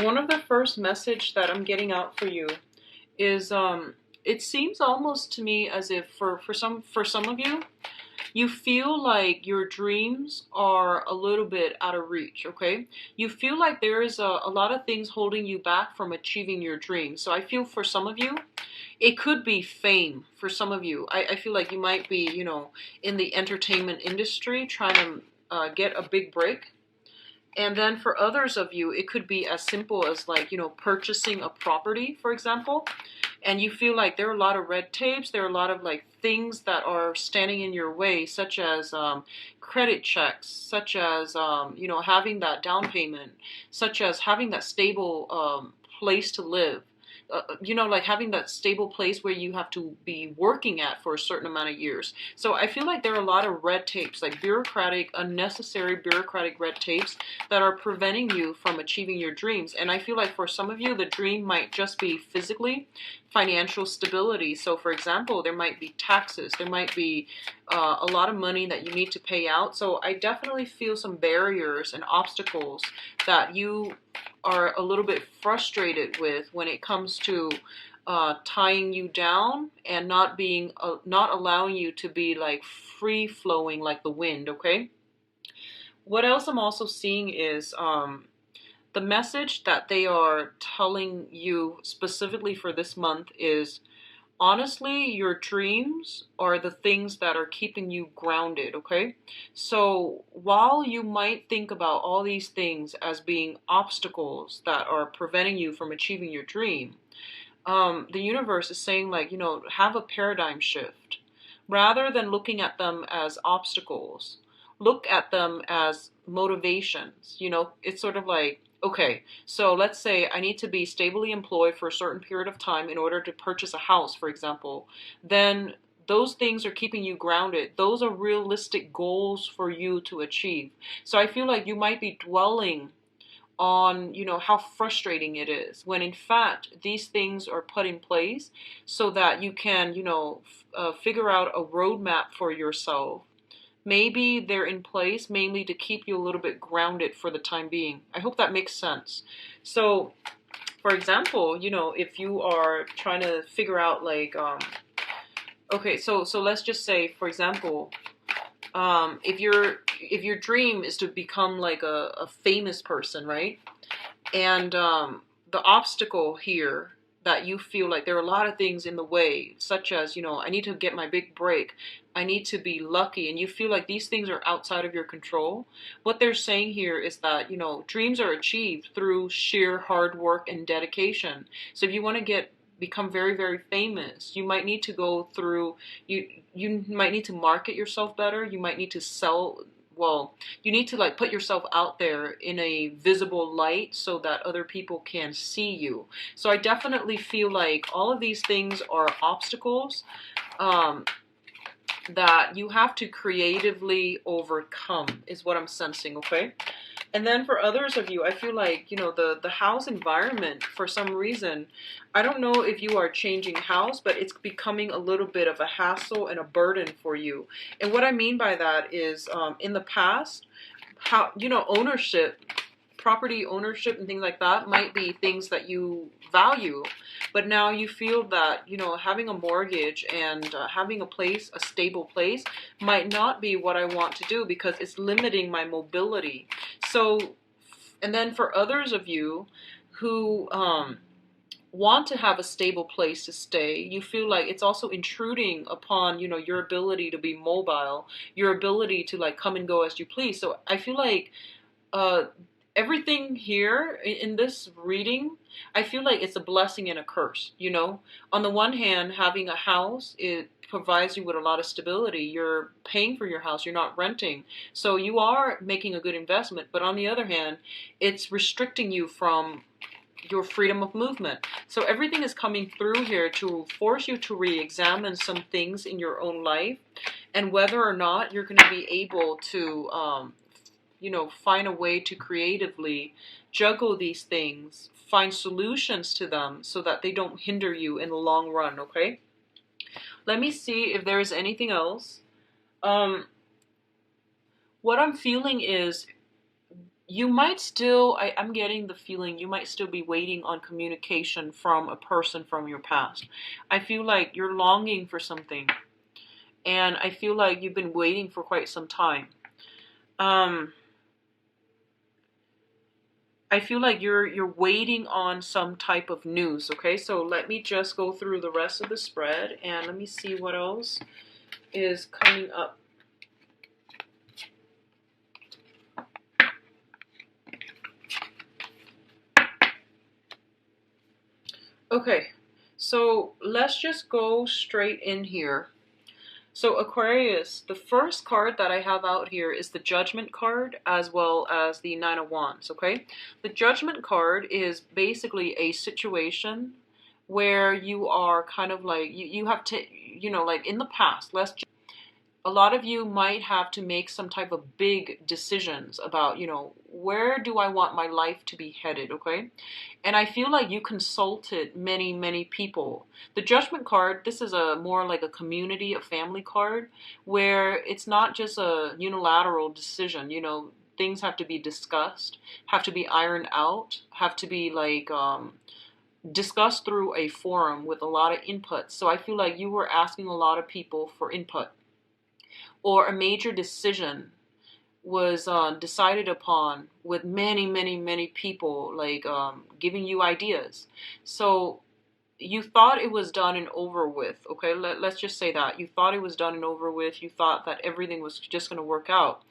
One of the first message that I'm getting out for you is it seems almost to me as if for some of you, you feel like your dreams are a little bit out of reach, okay? You feel like there is a lot of things holding you back from achieving your dreams. So I feel for some of you, it could be fame for some of you. I feel like you might be, in the entertainment industry trying to get a big break. And then for others of you, it could be as simple as like, purchasing a property, for example. And you feel like there are a lot of red tapes, there are a lot of like things that are standing in your way, such as credit checks, such as, having that down payment, such as having that stable place to live. Like having that stable place where you have to be working at for a certain amount of years. So I feel like there are a lot of red tapes, like unnecessary bureaucratic red tapes that are preventing you from achieving your dreams. And I feel like for some of you, the dream might just be physically financial stability. So for example, there might be taxes, there might be a lot of money that you need to pay out. So I definitely feel some barriers and obstacles that you are a little bit frustrated with when it comes to tying you down and not allowing you to be like free flowing like the wind. Okay. What else I'm also seeing is the message that they are telling you specifically for this month is, honestly, your dreams are the things that are keeping you grounded, okay? So while you might think about all these things as being obstacles that are preventing you from achieving your dream, the universe is saying, like, have a paradigm shift. Rather than looking at them as obstacles, look at them as motivations. It's sort of like, okay, so let's say I need to be stably employed for a certain period of time in order to purchase a house, for example. Then those things are keeping you grounded. Those are realistic goals for you to achieve. So I feel like you might be dwelling on how frustrating it is, when in fact these things are put in place so that you can figure out a roadmap for yourself. Maybe they're in place mainly to keep you a little bit grounded for the time being. I hope that makes sense. So for example, if you are trying to figure out like okay, so let's just say, for example, if your dream is to become like a famous person, right? And the obstacle here, that you feel like there are a lot of things in the way, such as, I need to get my big break, I need to be lucky, and you feel like these things are outside of your control. What they're saying here is that, dreams are achieved through sheer hard work and dedication. So if you want to become very, very famous, you might need to go through, you might need to market yourself better, you might need to sell, well, you need to like put yourself out there in a visible light so that other people can see you. So I definitely feel like all of these things are obstacles um, that you have to creatively overcome, is what I'm sensing, okay? And then for others of you, I feel like, the house environment, for some reason, I don't know if you are changing house, but it's becoming a little bit of a hassle and a burden for you. And what I mean by that is, in the past, how, ownership, property ownership and things like that might be things that you value, but now you feel that having a mortgage and having a stable place might not be what I want to do because it's limiting my mobility. So, and then for others of you who want to have a stable place to stay, you feel like it's also intruding upon your ability to be mobile, your ability to like come and go as you please. So I feel like uh, everything here in this reading, I feel like it's a blessing and a curse. On the one hand, having a house, it provides you with a lot of stability. You're paying for your house, you're not renting. So you are making a good investment. But on the other hand, it's restricting you from your freedom of movement. So everything is coming through here to force you to re-examine some things in your own life, and whether or not you're going to be able to find a way to creatively juggle these things, find solutions to them so that they don't hinder you in the long run, okay? Let me see if there is anything else. Um, what I'm feeling is you might still, I'm getting the feeling you might still be waiting on communication from a person from your past. I feel like you're longing for something, and I feel like you've been waiting for quite some time. Um, I feel like you're waiting on some type of news, okay? So let me just go through the rest of the spread and let me see what else is coming up. Okay, so let's just go straight in here. So Aquarius, the first card that I have out here is the Judgment card as well as the Nine of Wands, okay? The Judgment card is basically a situation where you are kind of like, you have to, like in the past, a lot of you might have to make some type of big decisions about, where do I want my life to be headed, okay? And I feel like you consulted many, many people. The Judgment card, this is a more like a community, a family card, where it's not just a unilateral decision, things have to be discussed, have to be ironed out, have to be like discussed through a forum with a lot of input. So I feel like you were asking a lot of people for input, or a major decision was decided upon with many, many, many people like giving you ideas. So you thought it was done and over with, okay? Let's just say that. You thought it was done and over with. You thought that everything was just going to work out.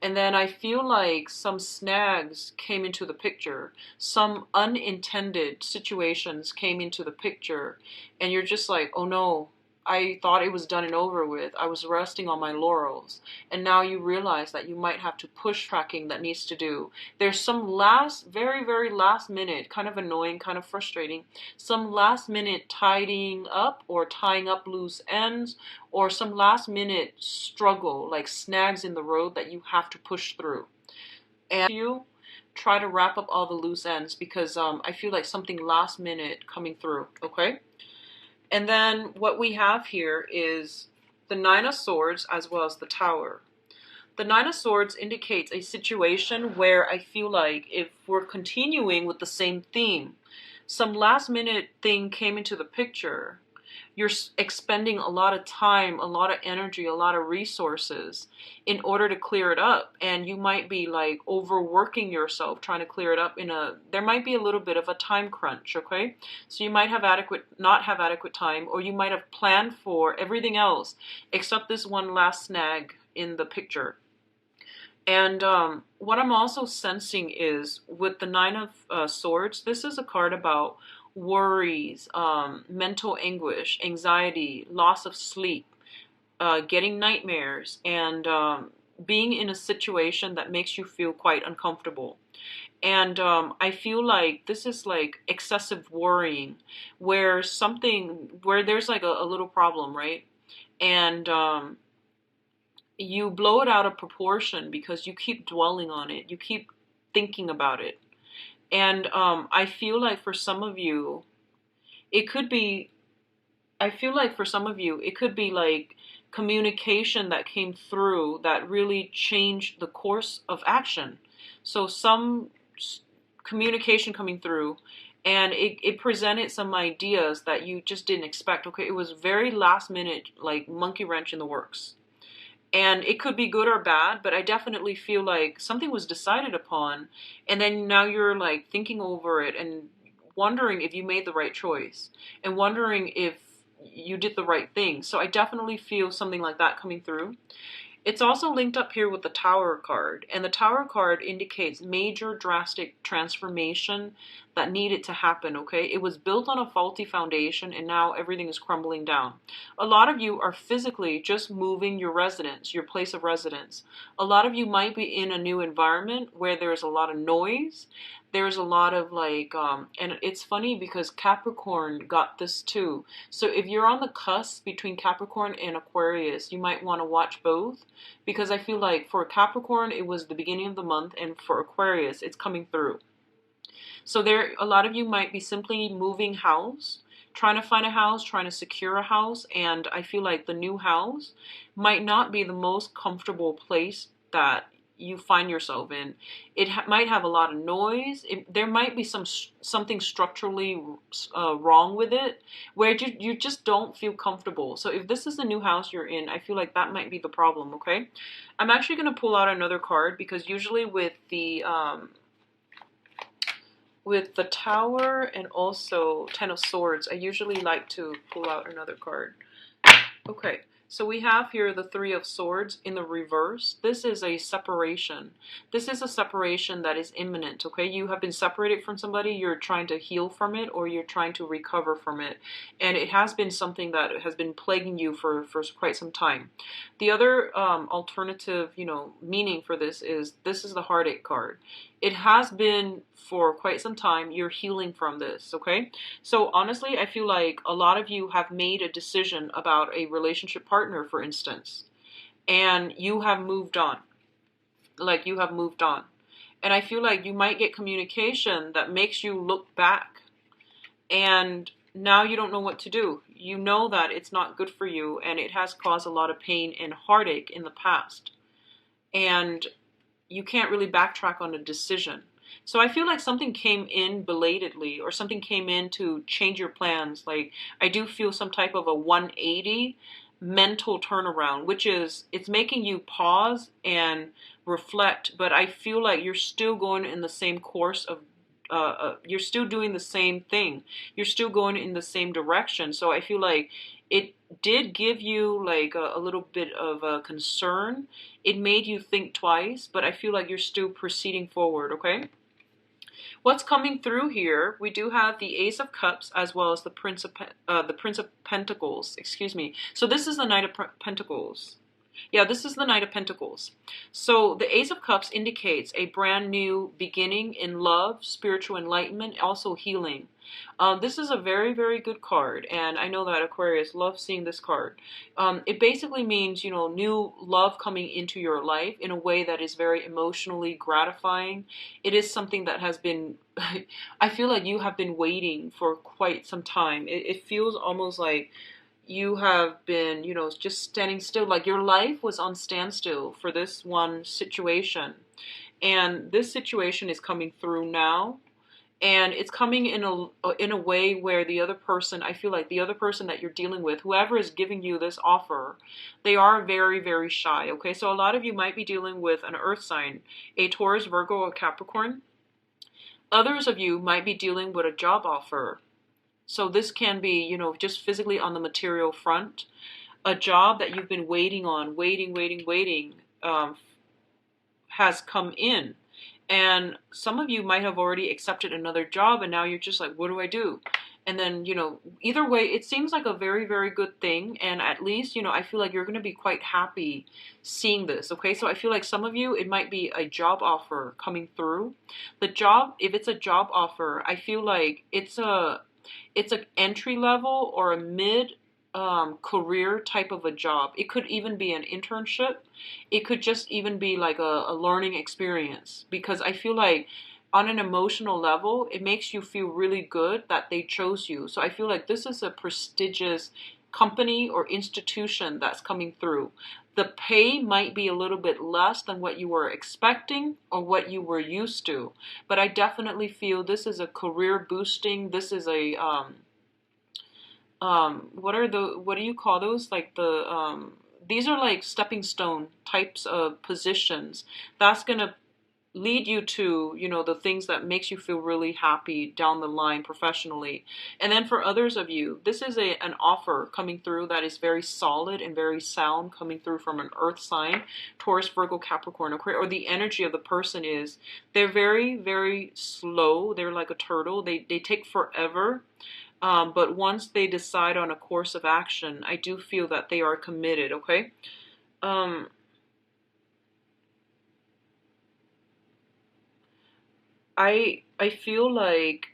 And then I feel like some snags came into the picture. Some unintended situations came into the picture. And you're just like, oh no, I thought it was done and over with. I was resting on my laurels. And now you realize that you might have to push tracking that needs to do. There's some last, very, very last minute, kind of annoying, kind of frustrating, some last minute tidying up or tying up loose ends, or some last minute struggle, like snags in the road that you have to push through. And you try to wrap up all the loose ends because I feel like something last minute coming through, okay? And then what we have here is the Nine of Swords as well as the Tower. The Nine of Swords indicates a situation where I feel like if we're continuing with the same theme, some last minute thing came into the picture. You're expending a lot of time, a lot of energy, a lot of resources in order to clear it up. And you might be like overworking yourself trying to clear it up there might be a little bit of a time crunch, okay? So you might not have adequate time, or you might have planned for everything else except this one last snag in the picture. And what I'm also sensing is with the Nine of Swords, this is a card about worries, mental anguish, anxiety, loss of sleep, getting nightmares, and being in a situation that makes you feel quite uncomfortable. And I feel like this is like excessive worrying, where there's like a little problem, right? And you blow it out of proportion because you keep dwelling on it. You keep thinking about it. And I feel like for some of you, it could be, like communication that came through that really changed the course of action. So some communication coming through, and it presented some ideas that you just didn't expect. Okay, it was very last minute, like monkey wrench in the works. And it could be good or bad, but I definitely feel like something was decided upon, and then now you're like thinking over it and wondering if you made the right choice and wondering if you did the right thing. So I definitely feel something like that coming through. It's also linked up here with the Tower card, and the Tower card indicates major drastic transformation that needed to happen, okay? It was built on a faulty foundation and now everything is crumbling down. A lot of you are physically just moving your residence, your place of residence. A lot of you might be in a new environment where there's a lot of noise. There's a lot of like, and it's funny because Capricorn got this too. So if you're on the cusp between Capricorn and Aquarius, you might want to watch both, because I feel like for Capricorn, it was the beginning of the month, and for Aquarius, it's coming through. So a lot of you might be simply moving house, trying to find a house, trying to secure a house, and I feel like the new house might not be the most comfortable place that you find yourself in. It might have a lot of noise. There might be something structurally wrong with it, where you just don't feel comfortable. So if this is the new house you're in, I feel like that might be the problem. Okay, I'm actually going to pull out another card, because usually with the Tower and also Ten of Swords, I usually like to pull out another card. Okay, so we have here the Three of Swords in the reverse. This is a separation. This is a separation that is imminent, okay? You have been separated from somebody, you're trying to heal from it, or you're trying to recover from it. And it has been something that has been plaguing you for quite some time. The other alternative, meaning for this is the Heartache card. It has been for quite some time. You're healing from this, okay? So honestly, I feel like a lot of you have made a decision about a relationship partner, for instance, and you have moved on. Like, you have moved on. And I feel like you might get communication that makes you look back, and now you don't know what to do. You know that it's not good for you, and it has caused a lot of pain and heartache in the past. And you can't really backtrack on a decision. So I feel like something came in belatedly, or something came in to change your plans. Like, I do feel some type of a 180 mental turnaround, which is, it's making you pause and reflect, but I feel like you're still going in the same course of you're still doing the same thing. You're still going in the same direction. So I feel like it did give you like a little bit of a concern. It made you think twice, but I feel like you're still proceeding forward, okay? What's coming through here, we do have the Ace of Cups as well as the Prince of Pentacles, excuse me. So this is the Knight of Pentacles. Yeah, this is the Knight of Pentacles. So the Ace of Cups indicates a brand new beginning in love, spiritual enlightenment, also healing. This is a very, very good card, and I know that Aquarius loves seeing this card. It basically means, new love coming into your life in a way that is very emotionally gratifying. It is something that has been, I feel like you have been waiting for quite some time. It feels almost like you have been, just standing still, like your life was on standstill for this one situation. And this situation is coming through now. And it's coming in a way where the other person, I feel like the other person that you're dealing with, whoever is giving you this offer, they are very, very shy, okay? So a lot of you might be dealing with an earth sign, a Taurus, Virgo, or Capricorn. Others of you might be dealing with a job offer. So this can be, just physically on the material front. A job that you've been waiting on, waiting, has come in. And some of you might have already accepted another job, and now you're just like, what do I do? And then, either way, it seems like a very, very good thing. And at least, I feel like you're going to be quite happy seeing this. Okay, so I feel like some of you, it might be a job offer coming through. The job, if it's a job offer, I feel like it's an entry level or a mid career type of a job. It could even be an internship. It could just even be like a learning experience, because I feel like on an emotional level, it makes you feel really good that they chose you. So I feel like this is a prestigious company or institution that's coming through. The pay might be a little bit less than what you were expecting or what you were used to, but I definitely feel this is a career boosting. This is a what do you call those? Like these are like stepping stone types of positions. That's gonna lead you to, the things that makes you feel really happy down the line professionally. And then for others of you, this is an offer coming through that is very solid and very sound, coming through from an earth sign, Taurus, Virgo, Capricorn, or the energy of the person is, they're very, very slow. They're like a turtle. They take forever. But once they decide on a course of action, I do feel that they are committed, okay? I feel like,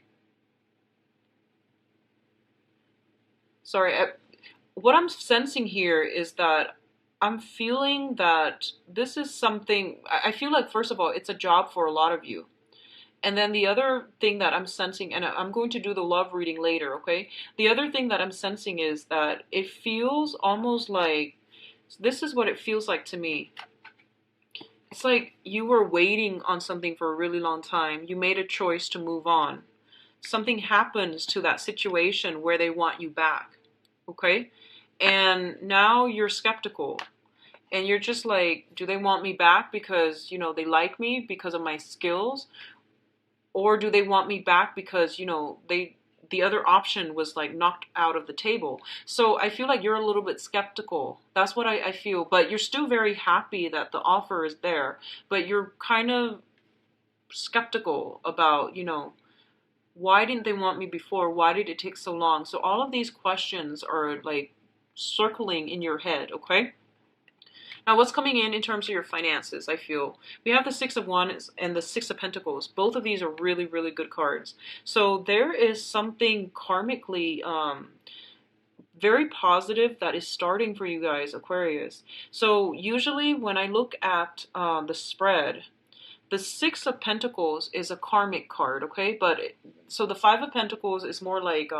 what I'm sensing here is that I'm feeling that this is something, I feel like, first of all, it's a job for a lot of you. And then the other thing that I'm sensing, and I'm going to do the love reading later, okay? The other thing that I'm sensing is that it feels almost like, this is what it feels like to me. It's like you were waiting on something for a really long time. You made a choice to move on. Something happens to that situation where they want you back. Okay? And now you're skeptical. And you're just like, do they want me back because, they like me because of my skills? Or do they want me back because, the other option was like knocked out of the table. So I feel like you're a little bit skeptical. That's what I feel. But you're still very happy that the offer is there. But you're kind of skeptical about, why didn't they want me before? Why did it take so long? So all of these questions are like circling in your head, okay? Now, what's coming in terms of your finances, I feel? We have the Six of Wands and the Six of Pentacles. Both of these are really, really good cards. So there is something karmically very positive that is starting for you guys, Aquarius. So usually when I look at the spread, the Six of Pentacles is a karmic card, okay? So the Five of Pentacles is more like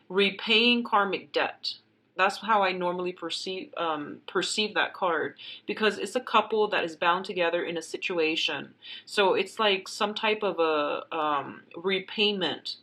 repaying karmic debt. That's how I normally perceive that card, because it's a couple that is bound together in a situation. So it's like some type of a repayment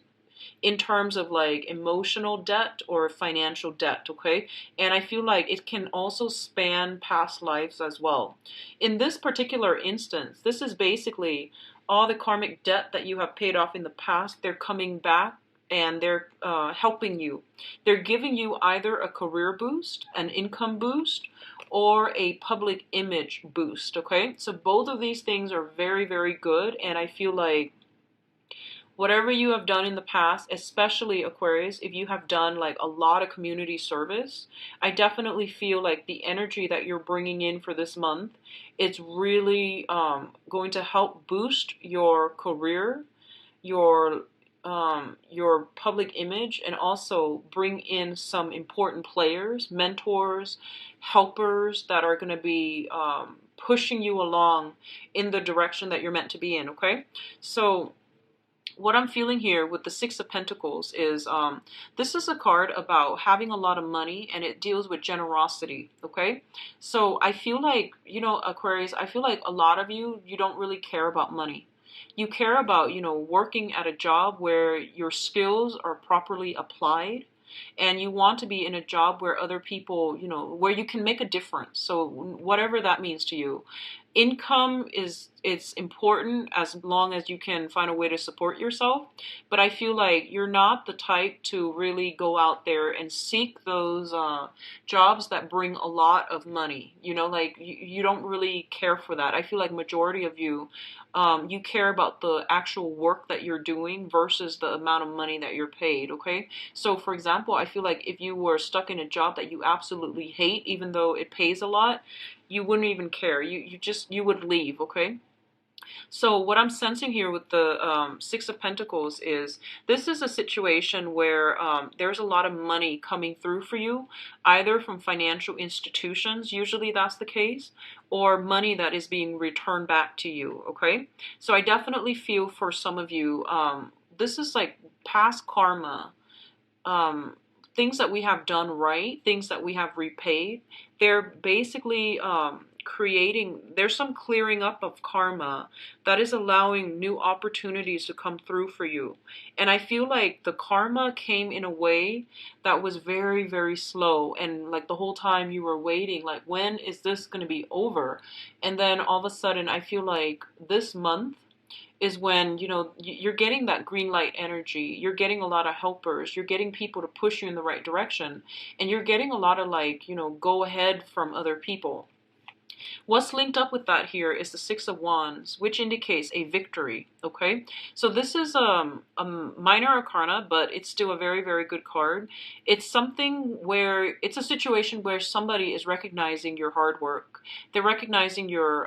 in terms of like emotional debt or financial debt, okay? And I feel like it can also span past lives as well. In this particular instance, this is basically all the karmic debt that you have paid off in the past. They're coming back and they're helping you. They're giving you either a career boost, an income boost, or a public image boost, okay? So both of these things are very, very good, and I feel like whatever you have done in the past, especially Aquarius, if you have done like a lot of community service, I definitely feel like the energy that you're bringing in for this month, it's really going to help boost your career, your public image, and also bring in some important players, mentors, helpers that are going to be pushing you along in the direction that you're meant to be in, okay? So what I'm feeling here with the Six of Pentacles is this is a card about having a lot of money, and it deals with generosity, okay? So I feel like, Aquarius, I feel like a lot of you don't really care about money. You care about, working at a job where your skills are properly applied, and you want to be in a job where other people, where you can make a difference. So whatever that means to you. Income it's important as long as you can find a way to support yourself. But I feel like you're not the type to really go out there and seek those jobs that bring a lot of money. Like you don't really care for that. I feel like majority of you, you care about the actual work that you're doing versus the amount of money that you're paid, okay? So for example, I feel like if you were stuck in a job that you absolutely hate, even though it pays a lot, you wouldn't even care. You would leave, okay? So what I'm sensing here with the Six of Pentacles is this is a situation where there's a lot of money coming through for you, either from financial institutions, usually that's the case, or money that is being returned back to you, okay? So I definitely feel for some of you, this is like past karma, things that we have done right, things that we have repaid. They're basically there's some clearing up of karma that is allowing new opportunities to come through for you. And I feel like the karma came in a way that was very, very slow. And like the whole time you were waiting, like, when is this going to be over? And then all of a sudden, I feel like this month is when, you're getting that green light energy. You're getting a lot of helpers. You're getting people to push you in the right direction. And you're getting a lot of like, go ahead from other people. What's linked up with that here is the Six of Wands, which indicates a victory, okay? So this is a minor arcana, but it's still a very, very good card. It's it's a situation where somebody is recognizing your hard work. They're recognizing your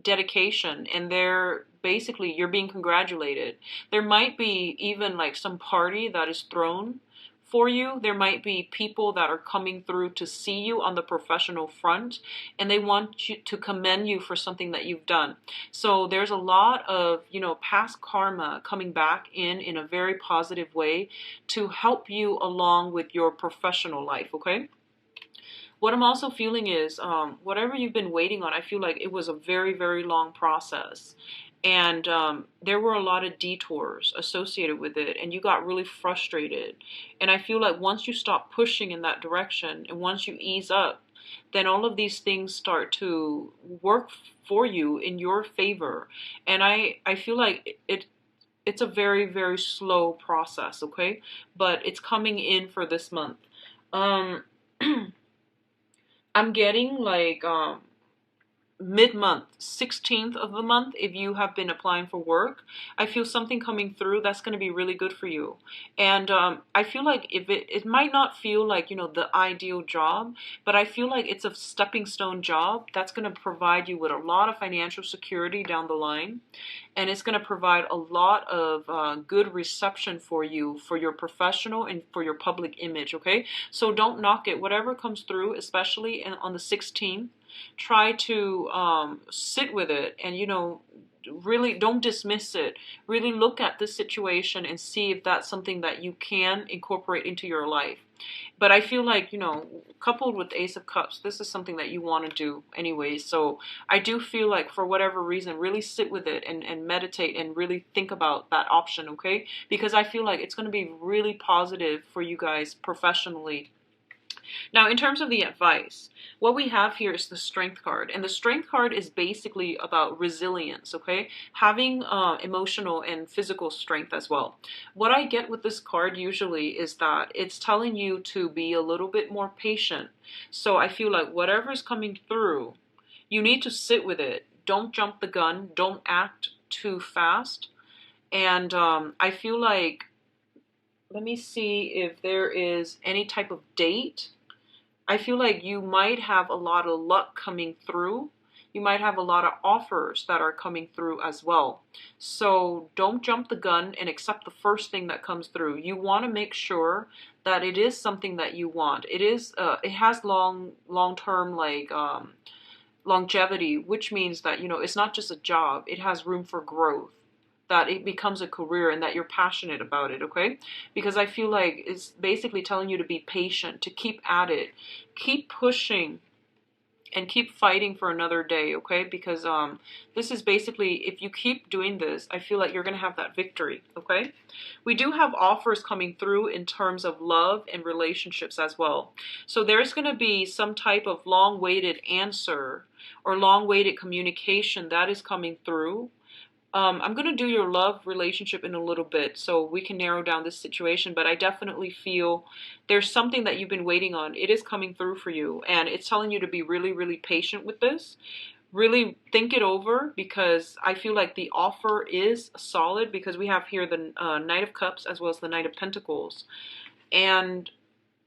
dedication, and you're being congratulated. There might be even like some party that is thrown for you. There might be people that are coming through to see you on the professional front, and they want you to commend you for something that you've done. So there's a lot of, past karma coming back in a very positive way to help you along with your professional life, okay? What I'm also feeling is whatever you've been waiting on, I feel like it was a very, very long process. And there were a lot of detours associated with it, and you got really frustrated. And I feel like once you stop pushing in that direction and once you ease up, then all of these things start to work for you in your favor. And I feel like it's a very, very slow process, okay? But it's coming in for this month. Um, I'm getting like mid-month, 16th of the month, if you have been applying for work, I feel something coming through that's going to be really good for you. And I feel like if it might not feel like, you know, the ideal job, but I feel like it's a stepping stone job that's going to provide you with a lot of financial security down the line. And it's going to provide a lot of good reception for you, for your professional and for your public image, okay? So don't knock it. Whatever comes through, especially on the 16th, try to sit with it and, you know, really don't dismiss it. Really look at this situation and see if that's something that you can incorporate into your life. But I feel like, you know, coupled with Ace of Cups, this is something that you want to do anyway. So I do feel like for whatever reason, really sit with it and meditate and really think about that option, okay? Because I feel like it's going to be really positive for you guys professionally. Now, in terms of the advice, what we have here is the Strength card. And the Strength card is basically about resilience, okay? Having emotional and physical strength as well. What I get with this card usually is that it's telling you to be a little bit more patient. So I feel like whatever is coming through, you need to sit with it. Don't jump the gun. Don't act too fast. And I feel like, let me see if there is any type of date. I feel like you might have a lot of luck coming through. You might have a lot of offers that are coming through as well. So don't jump the gun and accept the first thing that comes through. You want to make sure that it is something that you want. It has long-term like longevity, which means that, you know, it's not just a job. It has room for growth, that it becomes a career and that you're passionate about it, okay? Because I feel like it's basically telling you to be patient, to keep at it, keep pushing, and keep fighting for another day, okay? Because this is basically, if you keep doing this, I feel like you're going to have that victory, okay? We do have offers coming through in terms of love and relationships as well. So there's going to be some type of long-awaited answer or long-awaited communication that is coming through. I'm going to do your love relationship in a little bit so we can narrow down this situation, but I definitely feel there's something that you've been waiting on. It is coming through for you, and it's telling you to be really, really patient with this. Really think it over, because I feel like the offer is solid, because we have here the Knight of Cups as well as the Knight of Pentacles. And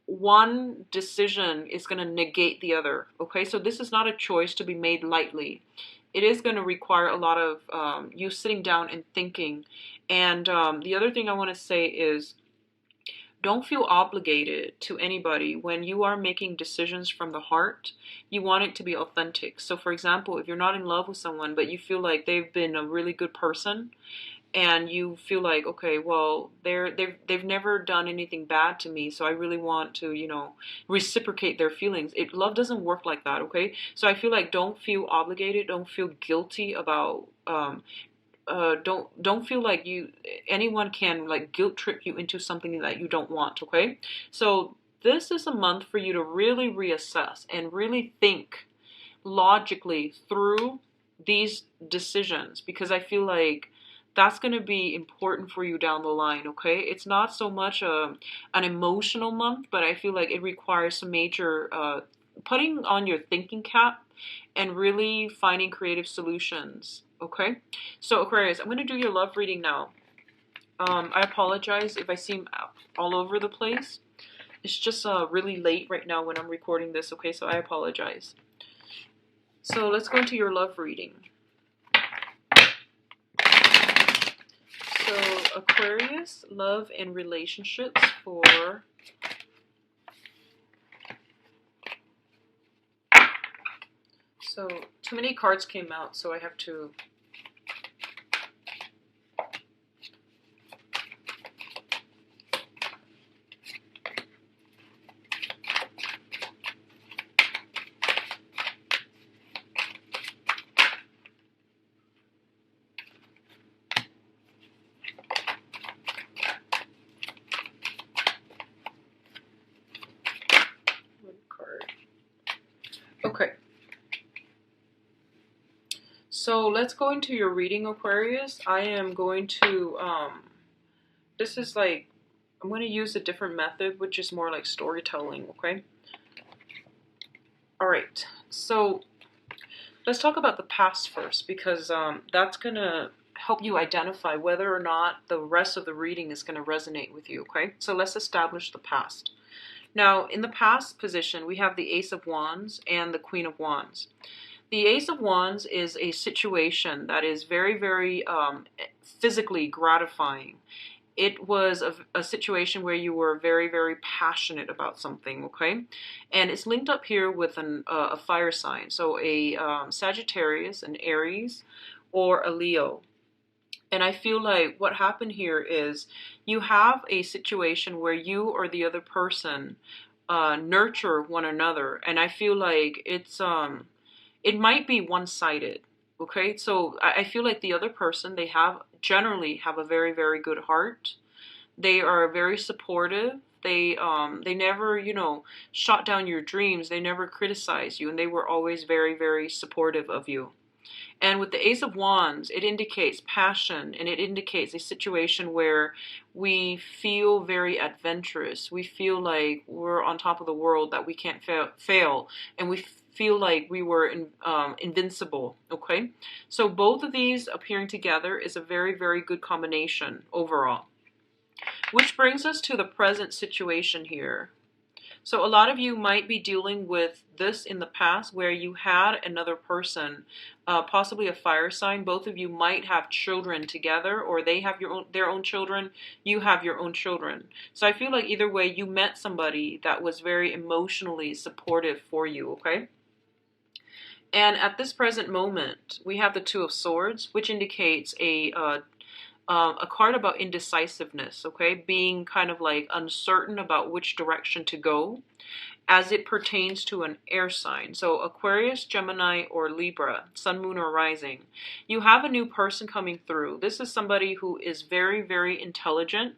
one decision is going to negate the other, okay? So this is not a choice to be made lightly. It is going to require a lot of you sitting down and thinking. And the other thing I want to say is, don't feel obligated to anybody when you are making decisions from the heart. You want it to be authentic. So for example, if you're not in love with someone, but you feel like they've been a really good person, and you feel like, okay, well, they've never done anything bad to me, so I really want to, you know, reciprocate their feelings. Love doesn't work like that, okay? So I feel like don't feel obligated, don't feel guilty about don't feel like anyone can like guilt trip you into something that you don't want, okay? So this is a month for you to really reassess and really think logically through these decisions, because I feel like that's going to be important for you down the line, okay? It's not so much an emotional month, but I feel like it requires some major putting on your thinking cap and really finding creative solutions, okay? So Aquarius, I'm going to do your love reading now. I apologize if I seem all over the place. It's just really late right now when I'm recording this, okay? So I apologize. So let's go into your love reading. So Aquarius, love and relationships for so too many cards came out, so I have to So let's go into your reading, Aquarius. I am going to, this is like, I'm going to use a different method, which is more like storytelling, okay? All right, so let's talk about the past first, because that's going to help you identify whether or not the rest of the reading is going to resonate with you, okay? So let's establish the past. Now, in the past position, we have the Ace of Wands and the Queen of Wands. The Ace of Wands is a situation that is very, very physically gratifying. It was a situation where you were very, very passionate about something, okay? And it's linked up here with a fire sign. So a Sagittarius, an Aries, or a Leo. And I feel like what happened here is you have a situation where you or the other person nurture one another. And I feel like it might be one-sided. Okay, so I feel like the other person, they generally have a very, very good heart. They are very supportive. They never, shot down your dreams. They never criticize you, and they were always very, very supportive of you. And with the Ace of Wands, it indicates passion, and it indicates a situation where we feel very adventurous. We feel like we're on top of the world, that we can't fail, and we feel like we were invincible, okay? So both of these appearing together is a very, very good combination overall. Which brings us to the present situation here. So a lot of you might be dealing with this in the past, where you had another person, possibly a fire sign. Both of you might have children together, or they have their own children, you have your own children. So I feel like either way, you met somebody that was very emotionally supportive for you, okay? And at this present moment, we have the Two of Swords, which indicates a card about indecisiveness, okay? Being kind of like uncertain about which direction to go as it pertains to an air sign. So Aquarius, Gemini, or Libra, Sun, Moon, or Rising. You have a new person coming through. This is somebody who is very, very intelligent.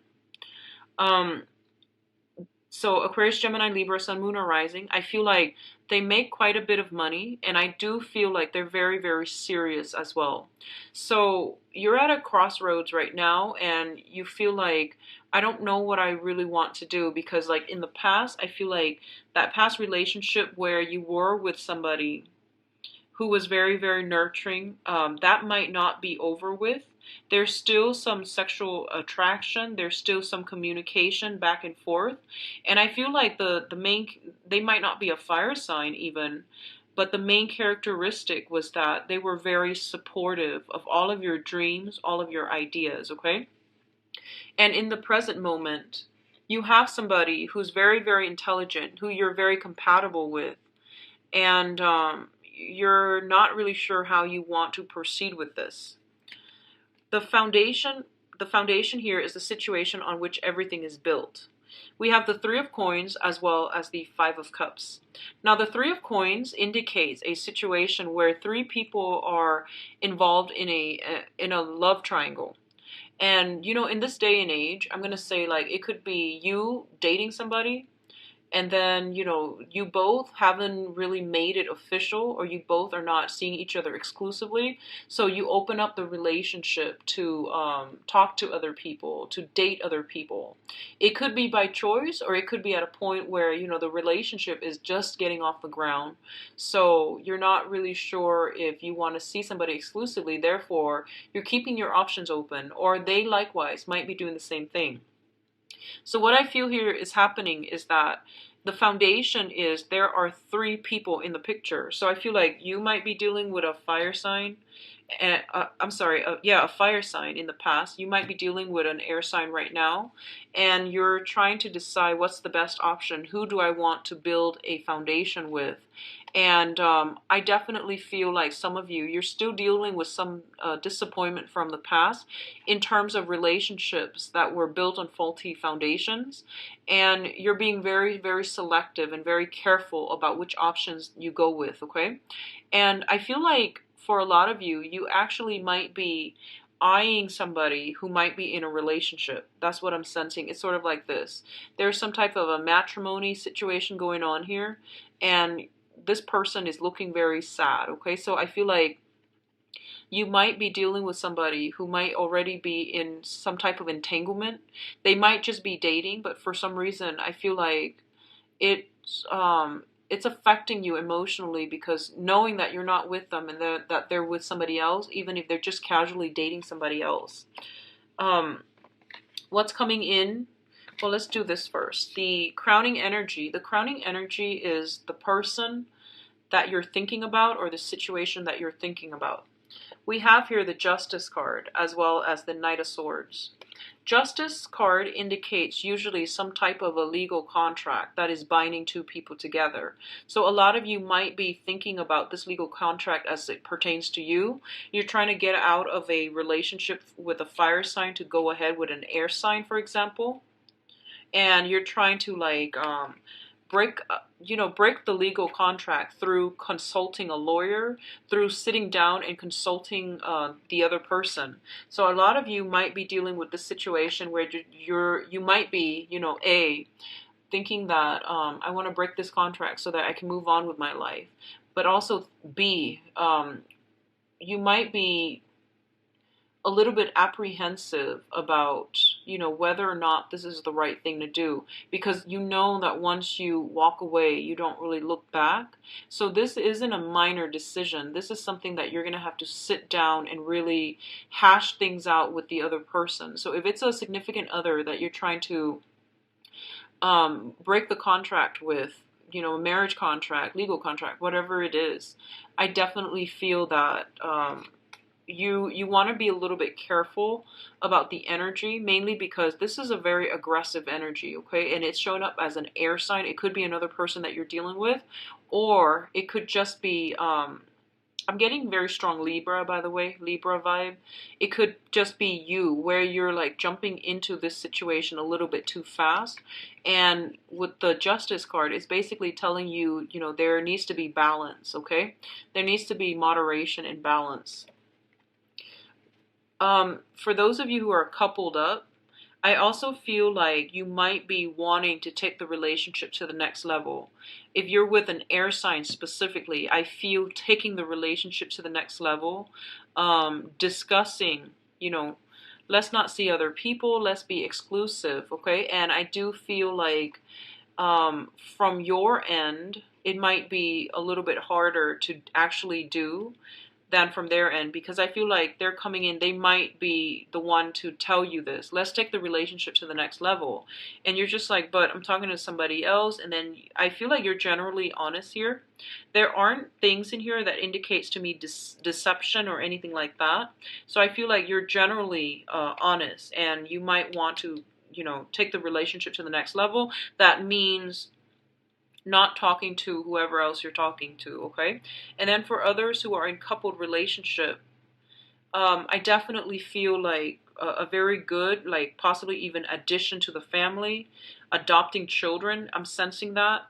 So Aquarius, Gemini, Libra, Sun, Moon, or Rising, I feel like they make quite a bit of money, and I do feel like they're very, very serious as well. So you're at a crossroads right now, and you feel like, I don't know what I really want to do, because like in the past, I feel like that past relationship where you were with somebody who was very, very nurturing, that might not be over with. There's still some sexual attraction. There's still some communication back and forth. And I feel like they might not be a fire sign even, but the main characteristic was that they were very supportive of all of your dreams, all of your ideas, okay? And in the present moment, you have somebody who's very, very intelligent, who you're very compatible with, and you're not really sure how you want to proceed with this. The foundation here is the situation on which everything is built. We have the Three of Coins as well as the Five of Cups. Now, the Three of Coins indicates a situation where three people are involved in a love triangle. And, in this day and age, I'm going to say, like, it could be you dating somebody, and then, you both haven't really made it official, or you both are not seeing each other exclusively. So you open up the relationship to talk to other people, to date other people. It could be by choice, or it could be at a point where, the relationship is just getting off the ground. So you're not really sure if you want to see somebody exclusively. Therefore, you're keeping your options open, or they likewise might be doing the same thing. So what I feel here is happening is that the foundation is there are three people in the picture. So I feel like you might be dealing with a fire sign. A fire sign in the past. You might be dealing with an air sign right now, and you're trying to decide what's the best option. Who do I want to build a foundation with? And I definitely feel like some of you're still dealing with some disappointment from the past in terms of relationships that were built on faulty foundations. And you're being very, very selective and very careful about which options you go with, okay? And I feel like for a lot of you actually might be eyeing somebody who might be in a relationship. That's what I'm sensing. It's sort of like this. There's some type of a matrimony situation going on here, and this person is looking very sad, okay? So I feel like you might be dealing with somebody who might already be in some type of entanglement. They might just be dating, but for some reason, I feel like it's affecting you emotionally, because knowing that you're not with them and that they're with somebody else, even if they're just casually dating somebody else. What's coming in? Well, let's do this first. The crowning energy. The crowning energy is the person that you're thinking about, or the situation that you're thinking about. We have here the Justice card as well as the Knight of Swords. Justice card indicates usually some type of a legal contract that is binding two people together. So a lot of you might be thinking about this legal contract as it pertains to you. You're trying to get out of a relationship with a fire sign to go ahead with an air sign, for example. And you're trying to like break the legal contract through consulting a lawyer, through sitting down and consulting the other person. So a lot of you might be dealing with this situation where you might be, thinking that I want to break this contract so that I can move on with my life. But also B, you might be a little bit apprehensive about, whether or not this is the right thing to do, because you know that once you walk away, you don't really look back. So this isn't a minor decision. This is something that you're going to have to sit down and really hash things out with the other person. So if it's a significant other that you're trying to break the contract with, a marriage contract, legal contract, whatever it is, I definitely feel that you want to be a little bit careful about the energy, mainly because this is a very aggressive energy, okay? And it's showing up as an air sign. It could be another person that you're dealing with, or it could just be, I'm getting very strong Libra, by the way, Libra vibe. It could just be you, where you're like jumping into this situation a little bit too fast. And with the Justice card, it's basically telling you, there needs to be balance, okay? There needs to be moderation and balance. For those of you who are coupled up, I also feel like you might be wanting to take the relationship to the next level. If you're with an air sign specifically, I feel taking the relationship to the next level, discussing, let's not see other people, let's be exclusive, okay? And I do feel like from your end, it might be a little bit harder to actually do than from their end, because I feel like they're coming in, they might be the one to tell you this. Let's take the relationship to the next level. And you're just like, but I'm talking to somebody else. And then I feel like you're generally honest here. There aren't things in here that indicates to me deception or anything like that. So I feel like you're generally honest, and you might want to, take the relationship to the next level. That means not talking to whoever else you're talking to, okay? And then for others who are in coupled relationship, I definitely feel like a very good, like possibly even addition to the family, adopting children. I'm sensing that.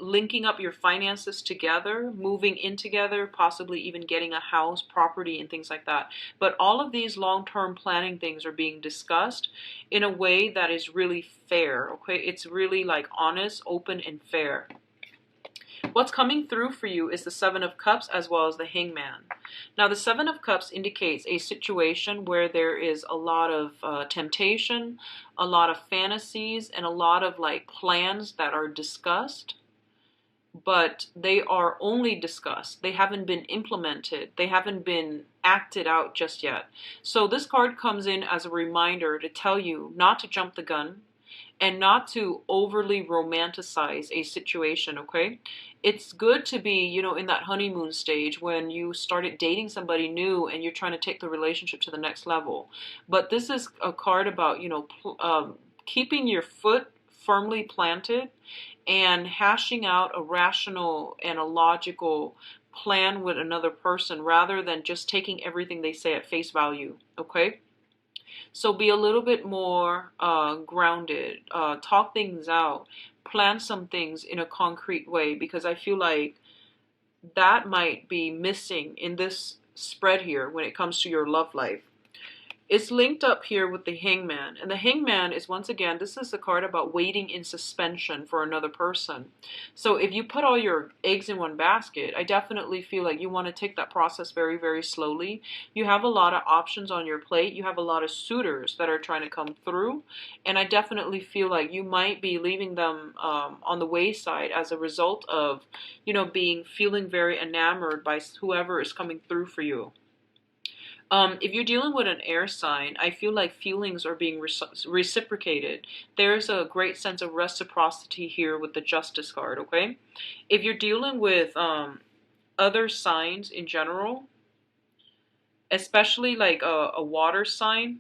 Linking up your finances together, moving in together, possibly even getting a house, property, and things like that. But all of these long-term planning things are being discussed in a way that is really fair, okay? It's really like honest, open, and fair. What's coming through for you is the Seven of Cups as well as the Hangman. Now, the Seven of Cups indicates a situation where there is a lot of temptation, a lot of fantasies, and a lot of like plans that are discussed, but they are only discussed. They haven't been implemented. They haven't been acted out just yet. So this card comes in as a reminder to tell you not to jump the gun and not to overly romanticize a situation, okay? It's good to be, in that honeymoon stage when you started dating somebody new and you're trying to take the relationship to the next level. But this is a card about, keeping your foot firmly planted and hashing out a rational and a logical plan with another person rather than just taking everything they say at face value, okay? So be a little bit more grounded, talk things out, plan some things in a concrete way, because I feel like that might be missing in this spread here when it comes to your love life. It's linked up here with the Hangman. And the Hangman is, once again, this is a card about waiting in suspension for another person. So if you put all your eggs in one basket, I definitely feel like you want to take that process very, very slowly. You have a lot of options on your plate. You have a lot of suitors that are trying to come through. And I definitely feel like you might be leaving them on the wayside as a result of, feeling very enamored by whoever is coming through for you. If you're dealing with an air sign, I feel like feelings are being reciprocated. There's a great sense of reciprocity here with the Justice card, okay? If you're dealing with other signs in general, especially like a water sign,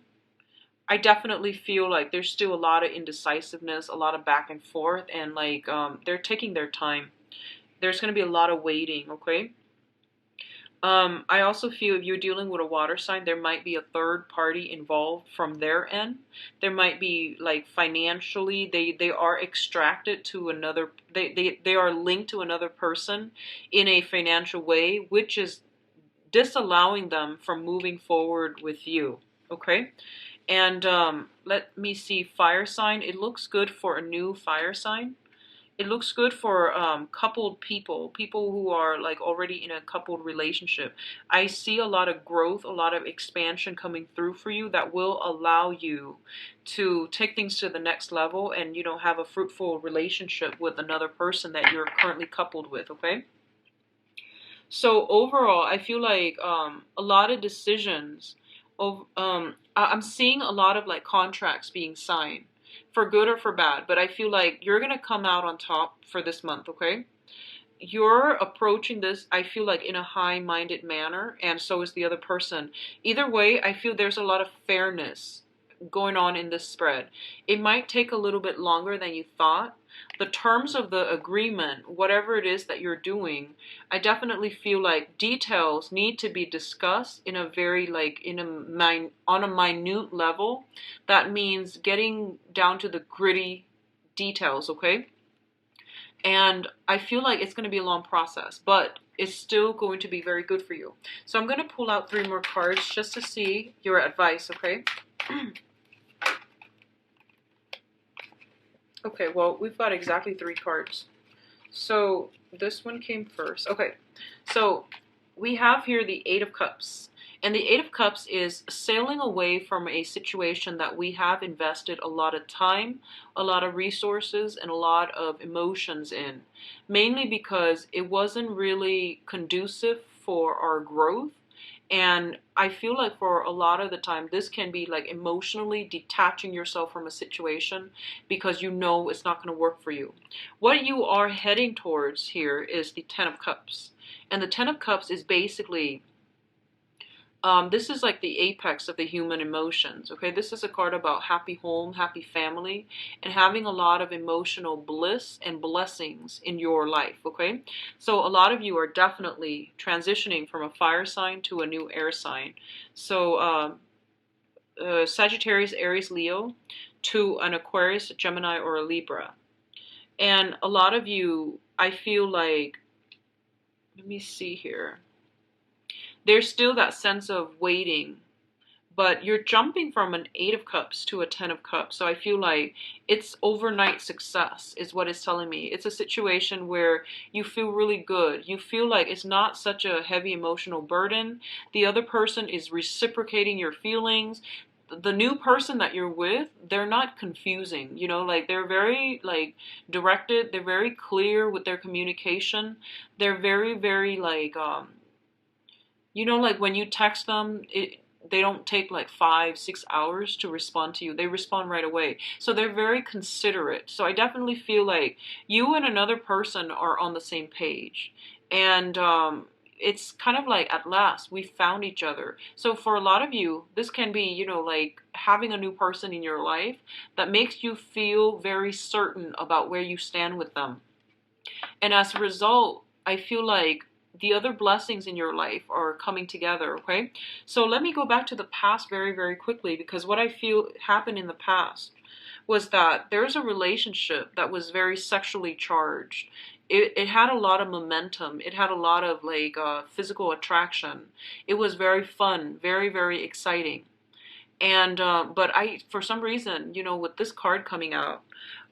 I definitely feel like there's still a lot of indecisiveness, a lot of back and forth, and like they're taking their time. There's going to be a lot of waiting, okay? I also feel if you're dealing with a water sign, there might be a third party involved from their end. There might be like financially, they are extracted to another, they are linked to another person in a financial way, which is disallowing them from moving forward with you. Okay? And let me see, fire sign. It looks good for a new fire sign. It looks good for coupled people who are like already in a coupled relationship. I see a lot of growth, a lot of expansion coming through for you that will allow you to take things to the next level and, have a fruitful relationship with another person that you're currently coupled with, okay? So overall, I feel like a lot of decisions, I'm seeing a lot of like contracts being signed for good or for bad, but I feel like you're going to come out on top for this month, okay? You're approaching this, I feel like, in a high-minded manner, and so is the other person. Either way, I feel there's a lot of fairness going on in this spread. It might take a little bit longer than you thought. The terms of the agreement, whatever it is that you're doing, I definitely feel like details need to be discussed in a very like on a minute level. That means getting down to the gritty details, okay? And I feel like it's going to be a long process, but it's still going to be very good for you. So I'm going to pull out 3 more cards just to see your advice, okay? Okay, well, we've got exactly 3 cards. So this one came first. Okay, so we have here the 8 of Cups. And the 8 of Cups is sailing away from a situation that we have invested a lot of time, a lot of resources, and a lot of emotions in. Mainly because it wasn't really conducive for our growth. And I feel like for a lot of the time, this can be like emotionally detaching yourself from a situation because you know it's not going to work for you. What you are heading towards here is the 10 of Cups. And the 10 of Cups is basically, this is like the apex of the human emotions, okay? This is a card about happy home, happy family, and having a lot of emotional bliss and blessings in your life, okay? So a lot of you are definitely transitioning from a fire sign to a new air sign. So Sagittarius, Aries, Leo to an Aquarius, Gemini, or a Libra. And a lot of you, I feel like, let me see here. There's still that sense of waiting, but you're jumping from an 8 of Cups to a 10 of Cups. So I feel like it's overnight success is what it's telling me. It's a situation where you feel really good. You feel like it's not such a heavy emotional burden. The other person is reciprocating your feelings. The new person that you're with, they're not confusing, like they're very like directed. They're very clear with their communication. They're very, very like, like when you text them, they don't take like 5-6 hours to respond to you. They respond right away. So they're very considerate. So I definitely feel like you and another person are on the same page. And it's kind of like, at last, we found each other. So for a lot of you, this can be, like having a new person in your life that makes you feel very certain about where you stand with them. And as a result, I feel like the other blessings in your life are coming together, okay? So let me go back to the past very, very quickly, because what I feel happened in the past was that there's a relationship that was very sexually charged. It had a lot of momentum. It had a lot of like physical attraction. It was very fun, very, very exciting. And but for some reason, with this card coming out,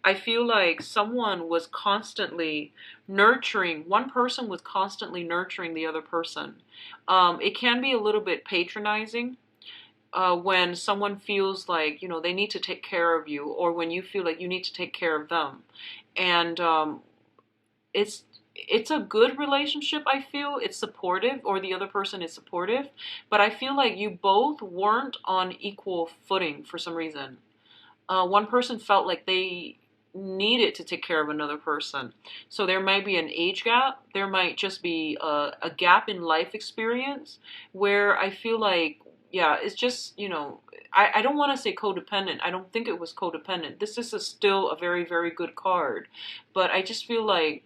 I feel like someone was constantly nurturing, one person was constantly nurturing the other person. It can be a little bit patronizing when someone feels like, they need to take care of you, or when you feel like you need to take care of them. And it's it's a good relationship. I feel it's supportive, or the other person is supportive, but I feel like you both weren't on equal footing for some reason. One person felt like they needed to take care of another person. So there might be an age gap. There might just be a gap in life experience where I feel like, yeah, it's just, I don't want to say codependent. I don't think it was codependent. This is still a very, very good card. But I just feel like,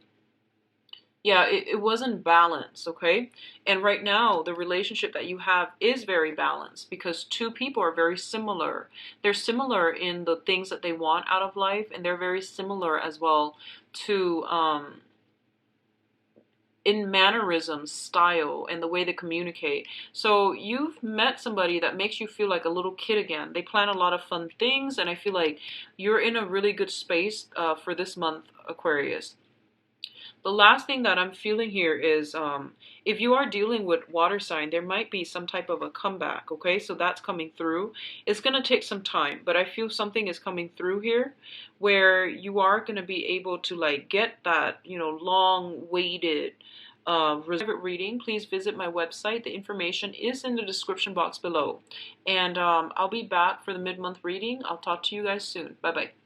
yeah, it wasn't balanced, okay? And right now, the relationship that you have is very balanced because two people are very similar. They're similar in the things that they want out of life, and they're very similar as well to in mannerisms, style, and the way they communicate. So you've met somebody that makes you feel like a little kid again. They plan a lot of fun things, and I feel like you're in a really good space for this month, Aquarius. The last thing that I'm feeling here is if you are dealing with water sign, there might be some type of a comeback, okay? So that's coming through. It's going to take some time, but I feel something is coming through here where you are going to be able to like get that, long waited reading. Please visit my website. The information is in the description box below. And I'll be back for the mid-month reading. I'll talk to you guys soon. Bye-bye.